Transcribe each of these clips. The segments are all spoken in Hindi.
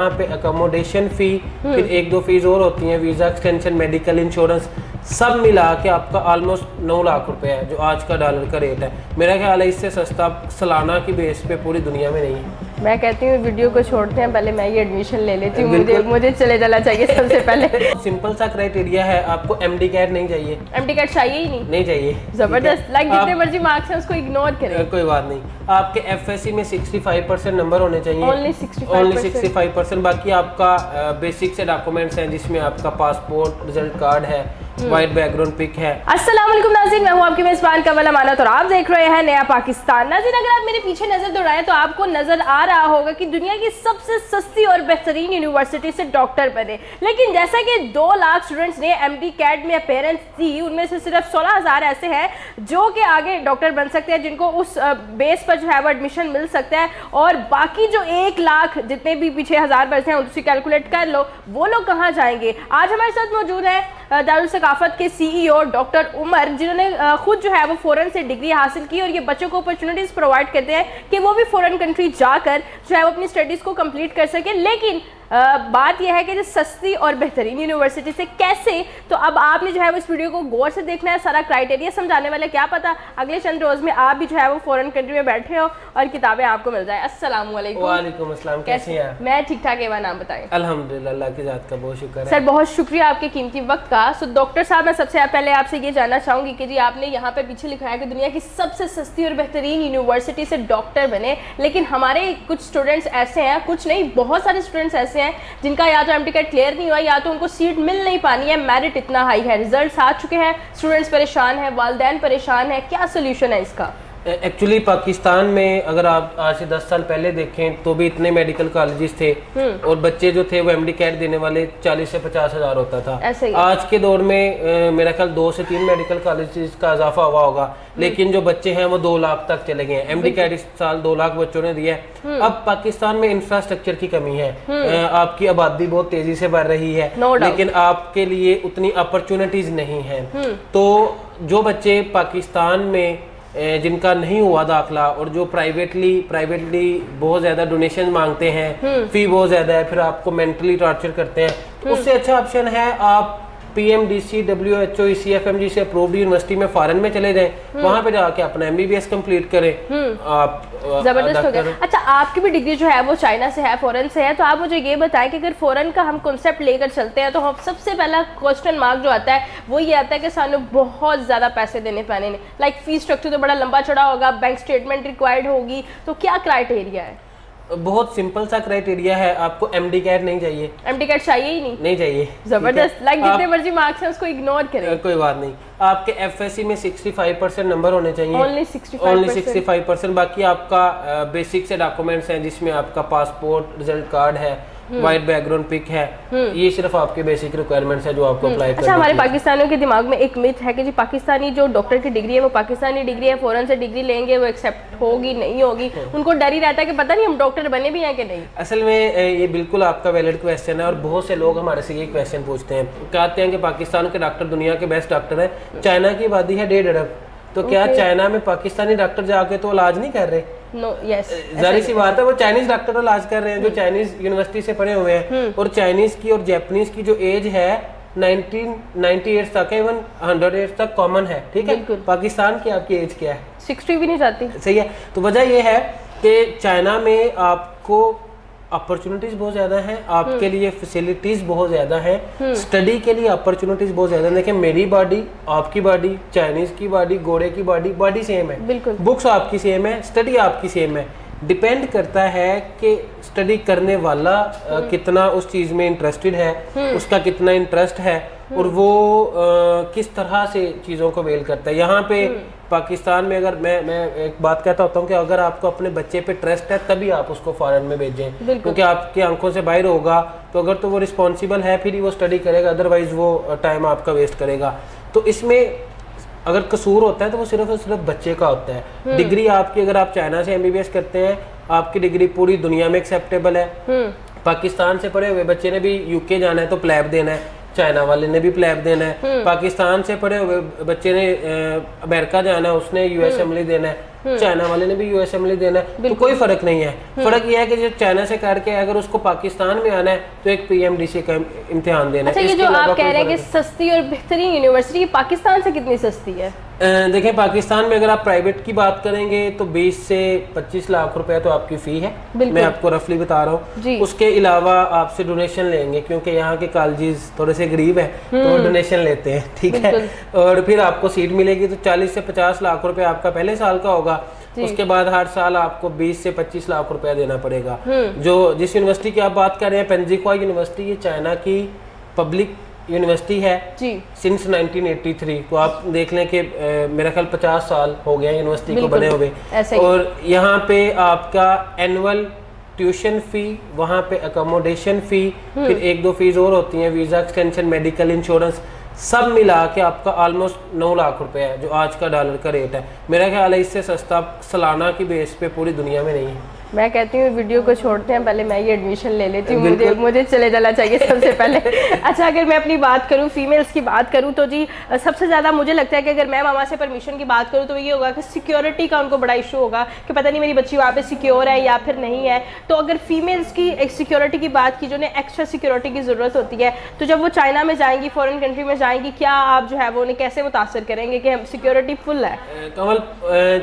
यहाँ पे अकोमोडेशन फ़ी, फिर एक दो फीस और होती हैं, वीज़ा एक्सटेंशन, मेडिकल इंश्योरेंस, सब मिला के आपका ऑलमोस्ट 9 लाख रुपए है, जो आज का डॉलर का रेट है। मेरा ख्याल है इससे सस्ता सालाना की बेस पे पूरी दुनिया में नहीं है। मैं कहती हूँ वीडियो को छोड़ते हैं, पहले मैं ये एडमिशन ले लेती हूँ, मुझे चले जाना चाहिए सबसे पहले। सिंपल सा क्राइटेरिया है, आपको एमडी कैट नहीं चाहिए। एमडी कैट चाहिए ही नहीं चाहिए। जबरदस्त, लाइक जितने मर्जी मार्क्स हैं उसको इग्नोर करें, कोई बात नहीं। आपके एफएससी में 65% नंबर होने चाहिए, ओनली 65%। बाकी आपका बेसिक से डॉक्यूमेंट्स हैं, जिसमें आपका पासपोर्ट, रिजल्ट कार्ड है, वाइट बैकग्राउंड पिक है। अस्सलाम वालेकुम नाज़रीन, मैं हूं आपकी मेज़बान कमल अमानत और आप देख रहे हैं नया पाकिस्तान। नाज़रीन, अगर आप मेरे पीछे नजर दौड़ाएं तो आपको नजर आ रहा होगा कि दुनिया की सबसे सस्ती और बेहतरीन यूनिवर्सिटी से डॉक्टर बने। लेकिन जैसा कि 2 लाख स्टूडेंट्स ने एमडी कैट में अपीयरेंस दी, उनमें से सिर्फ 16,000 ऐसे हैं जो कि आगे डॉक्टर बन सकते हैं, जिनको उस बेस पर जो है वो एडमिशन मिल सकता है। और बाकी जो 1 लाख जितने भी पीछे हज़ार बचे हैं उसे कैलकुलेट कर लो, वो लोग कहाँ जाएंगे। आज हमारे साथ मौजूद है दारुल सकाफत के सीईओ डॉक्टर उमर, जिन्होंने खुद जो है वो फॉरेन से डिग्री हासिल की और ये बच्चों को अपॉर्चुनिटीज़ प्रोवाइड करते हैं कि वो भी फॉरेन कंट्री जाकर जो है वो अपनी स्टडीज़ को कंप्लीट कर सके। लेकिन बात यह है कि जो सस्ती और बेहतरीन यूनिवर्सिटी से कैसे, तो अब आपने जो है वो इस वीडियो को गौर से देखना है, सारा क्राइटेरिया समझाने वाले, क्या पता अगले चंद रोज में आप भी जो है वो फॉरेन कंट्री में बैठे हो और किताबें आपको मिल जाए। अस्सलाम वालेकुम। वालेकुम अस्सलाम, कैसे हैं? मैं ठीक ठाक। एवा नाम बताएं। अल्हम्दुलिल्लाह, अल्लाह की जात का बहुत शुक्र है। सर बहुत शुक्रिया आपके कीमती वक्त का। सो डॉक्टर साहब, मैं सबसे पहले आपसे ये जानना चाहूंगी कि जी आपने यहाँ पे पीछे लिखा है कि दुनिया की सबसे सस्ती और बेहतरीन यूनिवर्सिटी से डॉक्टर बने, लेकिन हमारे कुछ स्टूडेंट्स ऐसे हैं, कुछ नहीं बहुत सारे स्टूडेंट्स ऐसे हैं जिनका या तो एमडी कैट क्लियर नहीं हुआ या तो उनको सीट मिल नहीं पानी है, मेरिट इतना हाई है, रिजल्ट्स आ चुके हैं, स्टूडेंट्स परेशान हैं, वालिदैन परेशान है, क्या सोल्यूशन है इसका? एक्चुअली पाकिस्तान में अगर आप आज से 10 साल पहले देखें तो भी इतने मेडिकल कॉलेजेस थे और बच्चे जो थे वो एमडी कैट देने वाले 40 से 50 हज़ार होता था। आज के दौर में मेरा ख्याल 2 से 3 मेडिकल कॉलेजेस का इजाफा हुआ होगा, लेकिन जो बच्चे हैं वो 2 लाख तक चले गए हैं। एमडी कैट इस साल 2 लाख बच्चों ने दिया है। अब पाकिस्तान में इंफ्रास्ट्रक्चर की कमी है, आपकी आबादी बहुत तेजी से बढ़ रही है, लेकिन आपके लिए उतनी अपॉर्चुनिटीज नहीं है। तो जो बच्चे पाकिस्तान में जिनका नहीं हुआ दाखला और जो प्राइवेटली बहुत ज्यादा डोनेशन मांगते हैं, फी बहुत ज्यादा है, फिर आपको मेंटली टॉर्चर करते हैं, उससे अच्छा ऑप्शन है आप PMDC, WHO, ECFMG से अप्रूव्ड यूनिवर्सिटी में फॉरेन में चले जाएं, वहां पे जाके अपना MBBS कंप्लीट करें। आप जबरदस्त हो गया। अच्छा, आपकी भी डिग्री जो है वो चाइना से है, फॉरेन से है, तो आप मुझे ये बताएं कि अगर फॉरेन का हम कॉन्सेप्ट लेकर चलते हैं तो हम सबसे पहला क्वेश्चन मार्क जो आता है वो ये आता है कि सानू बहुत ज़्यादा पैसे देने पैने, लाइक फीस स्ट्रक्चर तो बड़ा लंबा चढ़ा होगा, बैंक स्टेटमेंट रिक्वायर्ड होगी, तो क्या क्राइटेरिया है? बहुत सिंपल सा क्राइटेरिया है, आपको एमडी कैट नहीं चाहिए। एमडी कैट चाहिए ही नहीं चाहिए। जबरदस्त, लाइक जितने मर्जी मार्क्स हैं उसको इग्नोर करें, कोई बात नहीं। आपके एफएससी में 65% नंबर होने चाहिए, ओनली 65%। बाकी आपका बेसिक से डॉक्यूमेंट्स हैं, जिसमें आपका पासपोर्ट, रिजल्ट कार्ड है, वाइट बैकग्राउंड पिक है, ये सिर्फ आपके बेसिक रिक्वायरमेंट्स है जो आपको अप्लाई करना है। अच्छा, हमारे पाकिस्तानियों के दिमाग में एक मिथ है कि जी पाकिस्तानी जो डॉक्टर की डिग्री है वो पाकिस्तानी डिग्री है, फॉरेन से डिग्री लेंगे वो एक्सेप्ट होगी नहीं होगी, उनको डर ही रहता है कि पता नहीं हम डॉक्टर बने भी हैं कि नहीं। असल में ये बिल्कुल आपका वैलिड क्वेश्चन है और बहुत से लोग हमारे से ये क्वेश्चन पूछते हैं, कहते हैं कि पाकिस्तान के डॉक्टर दुनिया के बेस्ट डॉक्टर है, चाइना की आबादी है 1.5 अरब, तो क्या चाइना में पाकिस्तानी डॉक्टर जाके तो इलाज नहीं कर रहे? नो, यस, जाहिर सी बात है, वो चाइनीज डॉक्टर इलाज कर रहे हैं जो चाइनीज यूनिवर्सिटी से पढ़े हुए हैं, और चाइनीज की और जापानीज की जो एज है 1998 तक है, इवन 100 तक कॉमन है, ठीक है। पाकिस्तान की आपकी एज क्या है? 60 भी नहीं जाती। सही है। तो वजह यह है कि चाइना में आपको अपॉर्चुनिटीज बहुत ज्यादा हैं, आपके लिए फैसिलिटीज बहुत ज्यादा हैं, स्टडी के लिए अपॉर्चुनिटीज बहुत ज्यादा हैं। देखिए, मेरी बॉडी, आपकी बॉडी, चाइनीज की बॉडी, गोरे की बॉडी सेम है, बिल्कुल, बुक्स आपकी सेम है, स्टडी आपकी सेम है। डिपेंड करता है कि स्टडी करने वाला कितना उस चीज में इंटरेस्टेड है, उसका कितना इंटरेस्ट है और वो किस तरह से चीज़ों को वेल करता है। यहाँ पे पाकिस्तान में अगर मैं एक बात कहता होता हूँ कि अगर आपको अपने बच्चे पे ट्रस्ट है तभी आप उसको फॉरेन में भेजें, क्योंकि आपकी आंखों से बाहर होगा तो अगर तो वो रिस्पॉन्सिबल है फिर ही वो स्टडी करेगा, अदरवाइज वो टाइम आपका वेस्ट करेगा। तो इसमें अगर कसूर होता है तो वो सिर्फ और सिर्फ बच्चे का होता है। डिग्री आपकी, अगर आप चाइना से MBBS करते हैं, आपकी डिग्री पूरी दुनिया में एक्सेप्टेबल है। पाकिस्तान से पढ़े हुए बच्चे ने भी UK जाना है तो प्लैब देना है, चाइना वाले ने भी प्लैब देना है। पाकिस्तान से पढ़े हुए बच्चे ने अमेरिका जाना है, उसने US असेंबली देना है। चाइना वाले ने भी यू असेंबली देना है, तो कोई फर्क नहीं है। फर्क यह है कि जो चाइना से करके अगर उसको पाकिस्तान में आना है तो एक PMDC का इम्तिहान देना है। अच्छा, ये जो आप कह रहे हैं कि सस्ती और बेहतरीन यूनिवर्सिटी पाकिस्तान से कितनी सस्ती है? देखें, पाकिस्तान में अगर आप प्राइवेट की बात करेंगे तो 20 से 25 लाख रुपए तो आपकी फ़ी है, मैं आपको रफली बता रहा हूँ। उसके अलावा आपसे डोनेशन लेंगे, क्योंकि यहाँ के कॉलेजेस थोड़े से गरीब हैं तो डोनेशन लेते हैं, ठीक है। और फिर आपको सीट मिलेगी तो 40 से 50 लाख रुपए आपका पहले साल का होगा। उसके बाद हर साल आपको 20 से 25 लाख रुपया देना पड़ेगा। जो जिस यूनिवर्सिटी की आप बात कर रहे हैं, पेंजिकुआ यूनिवर्सिटी, ये चाइना की पब्लिक यूनिवर्सिटी है जी सिंस 1983। तो आप देख लें कि मेरा ख्याल 50 साल हो गया यूनिवर्सिटी को बने हुए। और यहाँ पे आपका एनुअल ट्यूशन फी, वहाँ पे अकोमोडेशन फी, फिर 1-2 फीस और होती हैं, वीज़ा एक्सटेंशन, मेडिकल इंश्योरेंस, सब मिला के आपका ऑलमोस्ट 9 लाख रुपए है, जो आज का डॉलर का रेट है। मेरा ख्याल है इससे सस्ता सालाना की बेस पे पूरी दुनिया में नहीं है। मैं कहती हूँ वीडियो को छोड़ते हैं, पहले मैं ये एडमिशन ले लेती हूँ, मुझे चले जाना चाहिए सबसे पहले। अच्छा, अगर मैं अपनी बात करूँ, फीमेल्स की बात करूँ, तो जी सबसे ज़्यादा मुझे लगता है कि अगर मैं मामा से परमिशन की बात करूँ तो ये होगा कि सिक्योरिटी का उनको बड़ा इशू होगा कि पता नहीं मेरी बच्ची वहाँ पे सिक्योर है या फिर नहीं है। तो अगर फीमेल्स की एक सिक्योरिटी की बात की, जो उन्हें एक्स्ट्रा सिक्योरिटी की ज़रूरत होती है, तो जब वो चाइना में जाएंगी, फॉरेन कंट्री में जाएंगी, क्या आप जो है वो उन्हें कैसे मुतासर करेंगे कि हम सिक्योरिटी फुल है? कमल,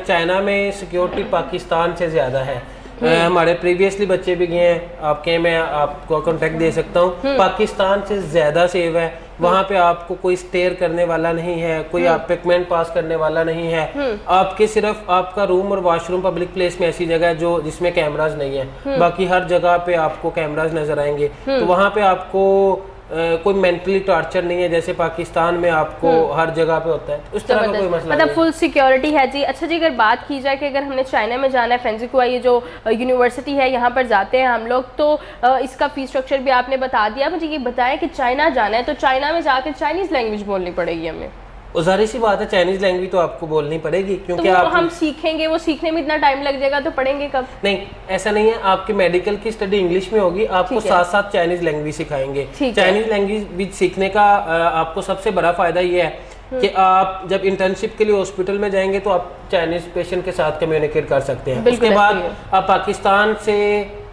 चाइना में सिक्योरिटी पाकिस्तान से ज़्यादा है। हमारे प्रीवियसली बच्चे भी गए हैं, आपके मैं आपको कांटेक्ट दे सकता हूँ। पाकिस्तान से ज़्यादा सेव है। वहाँ पे आपको कोई स्टेयर करने वाला नहीं है, कोई आप पे कमेंट पास करने वाला नहीं है। आपके सिर्फ आपका रूम और वॉशरूम पब्लिक प्लेस में ऐसी जगह है जो जिसमें कैमराज नहीं है, बाकी हर जगह पे आपको कैमराज नजर आएंगे। तो वहाँ पे आपको कोई मेंटली टॉर्चर नहीं है जैसे पाकिस्तान में आपको हर जगह पे होता है। उस तरह का कोई मसला मतलब फुल सिक्योरिटी है जी। अच्छा जी, अगर बात की जाए कि अगर हमने चाइना में जाना है, पेंजिकुआ ये जो यूनिवर्सिटी है, यहाँ पर जाते हैं हम लोग, तो इसका फीस स्ट्रक्चर भी आपने बता दिया। मुझे ये बताएं कि चाइना जाना है तो चाइना में जाकर चाइनीज़ लैंग्वेज बोलनी पड़ेगी हमें? जाहिर सी बात है, चाइनीज लैंग्वेज तो आपको बोलनी पड़ेगी, क्योंकि तो आप हम सीखेंगे, वो सीखने में इतना टाइम लग जाएगा, तो पढ़ेंगे कब? नहीं, ऐसा नहीं है। आपकी मेडिकल की स्टडी इंग्लिश में होगी, आपको साथ साथ चाइनीज लैंग्वेज सिखाएंगे। चाइनीज लैंग्वेज सीखने का आपको सबसे बड़ा फायदा ये है कि आप जब इंटर्नशिप के लिए हॉस्पिटल में जाएंगे तो आप चाइनीज पेशेंट के साथ कम्युनिकेट कर सकते हैं। उसके बाद आप पाकिस्तान से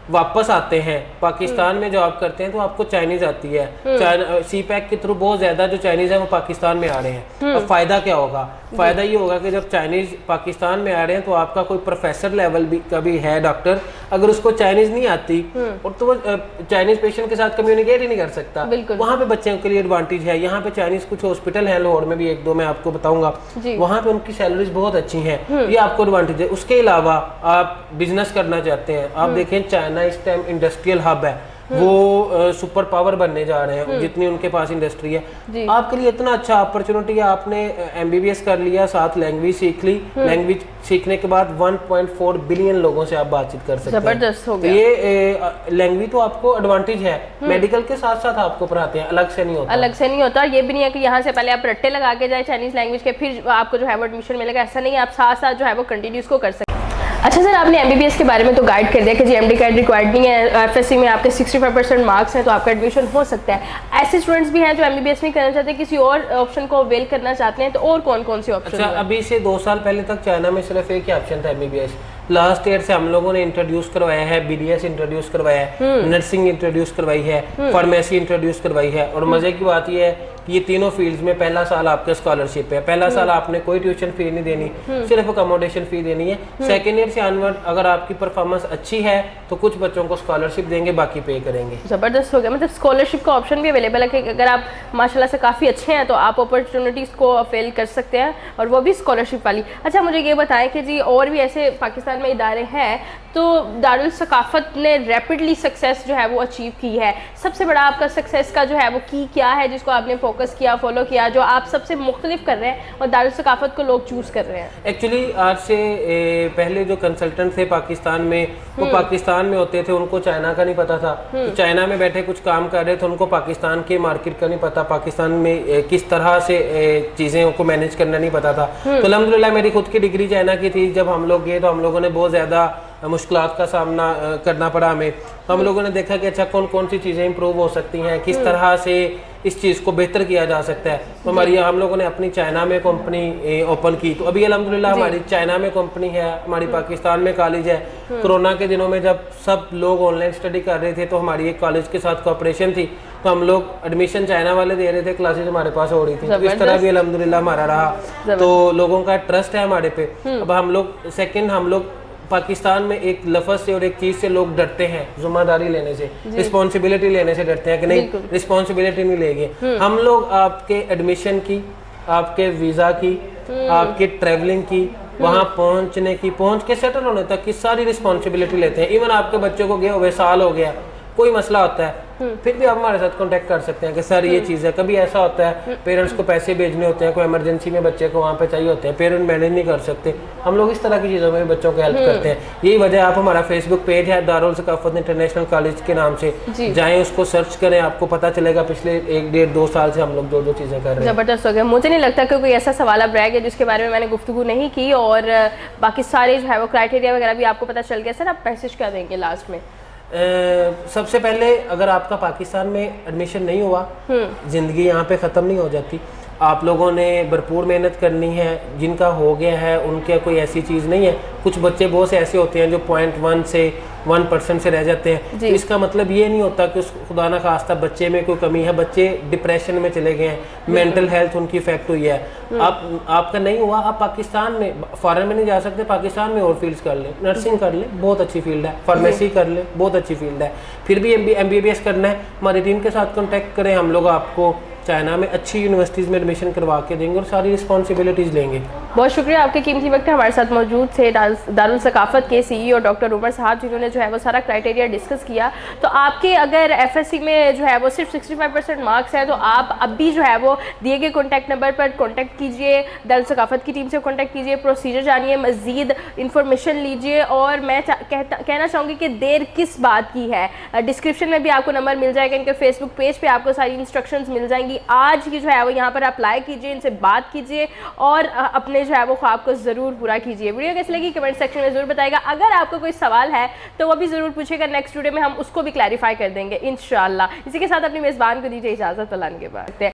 वापस आते हैं, पाकिस्तान में जॉब करते हैं, तो आपको चाइनीज आती है। CPAC के थ्रू बहुत ज्यादा जो चाइनीज है वो पाकिस्तान में आ रहे हैं। अब फायदा क्या होगा? फायदा ये होगा कि जब चाइनीज पाकिस्तान में आ रहे हैं तो आपका कोई प्रोफेसर लेवल भी का भी है डॉक्टर, अगर उसको चाइनीज नहीं आती और तो वो चाइनीज पेशेंट के साथ कम्युनिकेट ही नहीं कर सकता। वहाँ पे बच्चों के लिए एडवांटेज है। यहाँ पे चाइनीज कुछ हॉस्पिटल है, लाहौर में भी 1-2 मैं आपको बताऊंगा, वहाँ पे उनकी सैलरीज बहुत अच्छी हैं, ये आपको एडवांटेज है। उसके अलावा आप बिजनेस करना चाहते हैं, आप देखें चाइना इस टाइम इंडस्ट्रियल हब है, वो सुपर पावर बनने जा रहे हैं, जितनी उनके पास इंडस्ट्री है। आपके लिए इतना अच्छा अपॉर्चुनिटी है, आपने MBBS कर लिया, साथ लैंग्वेज सीख ली, लैंग्वेज सीखने के बाद 1.4 बिलियन लोगों से आप बातचीत कर सकते हैं। जबरदस्त हो गया। ये लैंग्वेज तो आपको एडवांटेज है, मेडिकल के साथ साथ आपको पढ़ाते हैं, अलग से नहीं होता। अलग से नहीं होता। ये भी नहीं है कि यहाँ से पहले आप रट्टे लगा के जाए चाइनीज लैंग्वेज के, फिर आपको जो है वो एडमिशन मिलेगा, ऐसा नहीं है। आप साथ साथ जो है वो कंटिन्यूस को कर सकते हैं। अच्छा सर, आपने MBBS के बारे में तो गाइड कर दिया कि जी MD कैट रिक्वायर्ड नहीं है, FSC में आपके 65% मार्क्स हैं तो आपका एडमिशन हो सकता है। ऐसे स्टूडेंट्स भी हैं जो MBBS नहीं करना चाहते, किसी और ऑप्शन को अवेल करना चाहते हैं, तो और कौन कौन से ऑप्शन? अच्छा, अभी से 2 साल पहले तक चाइना में सिर्फ एक ही ऑप्शन था MBBS। लास्ट ईयर से हम लोगों ने इंट्रोड्यूस करवाया है, BDS इंट्रोड्यूस करवाया है, नर्सिंग इंट्रोड्यूस करवाई है, फार्मेसी इंट्रोड्यूस करवाई है। और मजे की बात यह है कि ये तीनों फील्ड्स में पहला साल आपका स्कॉलरशिप है। पहला साल आपने कोई ट्यूशन फी नहीं देनी, सिर्फ अकोमोडेशन फी देनी है। सेकेंड ईयर से ऑनवर्ड अगर आपकी परफॉर्मेंस अच्छी है तो कुछ बच्चों को स्कॉलरशिप देंगे, बाकी पे करेंगे। जबरदस्त हो गया। मतलब स्कॉलरशिप का ऑप्शन भी अवेलेबल है कि अगर आप माशाल्लाह से काफ़ी अच्छे हैं तो आप अपॉर्चुनिटीज़ को अवेल कर सकते हैं, और वो भी स्कॉलरशिप वाली। अच्छा, मुझे ये बताएं कि जी और भी ऐसे पाकिस्तान में इदारे हैं, तो दारुल सकाफत ने रैपिडली सक्सेस जो है वो अचीव की है। सबसे बड़ा आपका सक्सेस का जो है वो की क्या है जिसको आपने फोकस किया, फॉलो किया, जो आप सबसे मुख्तलिफ कर रहे हैं और दारुल सकाफत को लोग चूज़ कर रहे हैं? एक्चुअली आज से पहले जो कंसल्टेंट थे पाकिस्तान में, वो पाकिस्तान में होते थे, उनको चाइना का नहीं पता था। तो चाइना में बैठे कुछ काम कर रहे थे, उनको पाकिस्तान के मार्केट का नहीं पता, पाकिस्तान में किस तरह से चीज़ें को मैनेज करना नहीं पता था। तो अल्हम्दुलिल्लाह मेरी खुद की डिग्री चाइना की थी। जब हम लोग गए तो हम लोगों ने बहुत ज़्यादा मुश्किलात का सामना करना पड़ा हमें। तो हम लोगों ने देखा कि अच्छा कौन कौन सी चीज़ें इंप्रूव हो सकती हैं, किस तरह से इस चीज़ को बेहतर किया जा सकता है। तो हमारी हम लोगों ने अपनी चाइना में कंपनी ओपन की। तो अभी अल्हम्दुलिल्लाह हमारी चाइना में कंपनी है, हमारी पाकिस्तान में कॉलेज है। कोरोना के दिनों में जब सब लोग ऑनलाइन स्टडी कर रहे थे तो हमारी एक कॉलेज के साथ कोऑपरेशन थी, तो हम लोग एडमिशन चाइना वाले दे रहे थे, क्लासेज हमारे पास हो रही थी। तो इस तरह भी अल्हम्दुलिल्लाह हमारा रहा। तो लोगों का ट्रस्ट है हमारे पे। अब हम लोग पाकिस्तान में एक लफ्ज़ से और एक चीज़ से लोग डरते हैं, जिम्मेदारी लेने से, रिस्पॉन्सिबिलिटी लेने से डरते हैं कि नहीं रिस्पॉन्सिबिलिटी नहीं लेंगे। हम लोग आपके एडमिशन की, आपके वीज़ा की, आपकी ट्रैवलिंग की, वहाँ पहुँचने की, पहुँच के सेटल होने तक की सारी रिस्पॉन्सिबिलिटी लेते हैं। इवन आपके बच्चों को गए हुए साल हो गया, कोई मसला होता है फिर भी आप हमारे साथ कांटेक्ट कर सकते हैं कि सर ये चीज़ है। कभी ऐसा होता है पेरेंट्स को पैसे भेजने होते हैं, कोई इमरजेंसी में बच्चे को वहाँ पे चाहिए होते हैं, पेरेंट मैनेज नहीं कर सकते, हम लोग इस तरह की चीज़ों में भी बच्चों को हेल्प करते हैं। यही वजह, आप हमारा फेसबुक पेज है दारुल सकाफत इंटरनेशनल कॉलेज के नाम से जाएँ, उसको सर्च करें, आपको पता चलेगा पिछले 1 डेढ़ 2 साल से हम लोग जो चीज़ें कर रहे हैं। ज़बरदस्त हो गया। मुझे नहीं लगता कि कोई ऐसा सवाल अब रह गया जिसके बारे में मैंने गुफ्तगू नहीं की, और बाकी सारे जो है वो क्राइटेरिया वगैरह भी आपको पता चल गया। सर आप मैसेज क्या देंगे लास्ट में? सबसे पहले अगर आपका पाकिस्तान में एडमिशन नहीं हुआ, ज़िंदगी यहाँ पे ख़त्म नहीं हो जाती। आप लोगों ने भरपूर मेहनत करनी है। जिनका हो गया है उनके कोई ऐसी चीज़ नहीं है। कुछ बच्चे बहुत से ऐसे होते हैं जो 0.1 से 1% से रह जाते हैं। तो इसका मतलब ये नहीं होता कि उस खुदा ना खास्ता बच्चे में कोई कमी है। बच्चे डिप्रेशन में चले गए हैं, मेंटल हेल्थ उनकी इफेक्ट हुई है। आपका नहीं हुआ, आप पाकिस्तान में, फॉरेन में नहीं जा सकते, पाकिस्तान में और फील्ड्स कर ले, नर्सिंग कर ले, बहुत अच्छी फील्ड है, फार्मेसी कर ले, बहुत अच्छी फील्ड है। फिर भी MBBS करना है, हमारी टीम के साथ कॉन्टैक्ट करें, हम लोग आपको चाइना में अच्छी यूनिवर्सिटीज़ में एडमिशन करवा के देंगे और सारी रिस्पॉन्सिबिलिटीज़ लेंगे। बहुत शुक्रिया, आपके कीमती वक्त हमारे साथ मौजूद थे दारुल सकाफत के CEO डॉक्टर उमर साहब, जिन्होंने जो है वो सारा क्राइटेरिया डिस्कस किया। तो आपके अगर FSC में जो है वो सिर्फ 65% मार्क्स है, तो आप अब भी जो है वो दिए गए कॉन्टैक्ट नंबर पर कॉन्टैक्ट कीजिए, दारुल सकाफत की टीम से कॉन्टैक्ट कीजिए, प्रोसीजर जानिए, मज़ीद इन्फॉर्मेशन लीजिए। और मैं कहना चाहूँगी कि देर किस बात की है, डिस्क्रिप्शन में भी आपको नंबर मिल जाएगा, इनके फेसबुक पेज पर आपको सारी इंस्ट्रक्शंस मिल जाएंगी। आज ही जो है वो यहाँ पर अप्लाई कीजिए, इनसे बात कीजिए और अपने जो है वो ख्वाब को ज़रूर पूरा कीजिए। वीडियो कैसी लगी कमेंट सेक्शन में ज़रूर बताइएगा। अगर आपको कोई सवाल है तो वो भी ज़रूर पूछेगा, नेक्स्ट वीडियो में हम उसको भी क्लैरिफाई कर देंगे इंशाल्लाह। इसी के साथ अपनी मेज़बान को दीजिए इजाज़त, के बाद